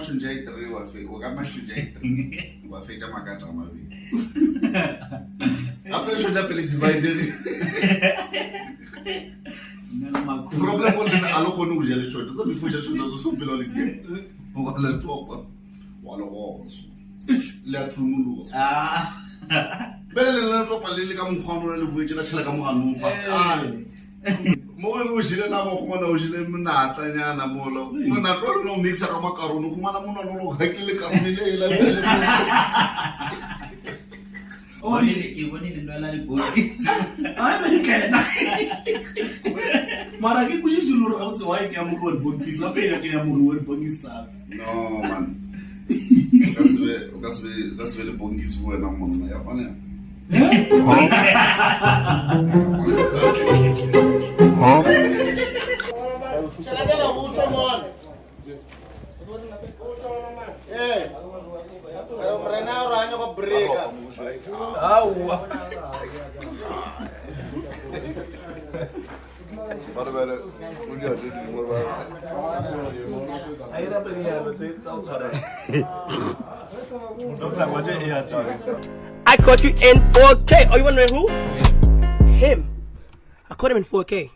mashunja itri wa mashunja itri wa feta makata mavi apre shunja pele divide problem ko dina alo ko no jele shota to before je shota so pelo like wala topa wala go le atrumulu bele le topa le ka mkhano le buetse la tshela ka mogano fast mo go jile na mo go na o jile mnata nyana molo mo na tlo no mixa ka makaroni go mana mo no lo ga ke le karoni le la bele o ke bone le lwela le botse ai me kena mara ke ku jijulu ro ga tswa ke mo go bonisa pe ya ke ya mo go bonisa no man kasbe le bongisi wena monna ya fane Chalagana uso mon. Pero mrena ranyo ko breka. Aua. Barbara, udah ada di luar. Aira pe ya lo tse tsa tsara no tsa mo je ya tsi I caught you in 4K. Oh, you wondering who? Him. I caught him in 4K.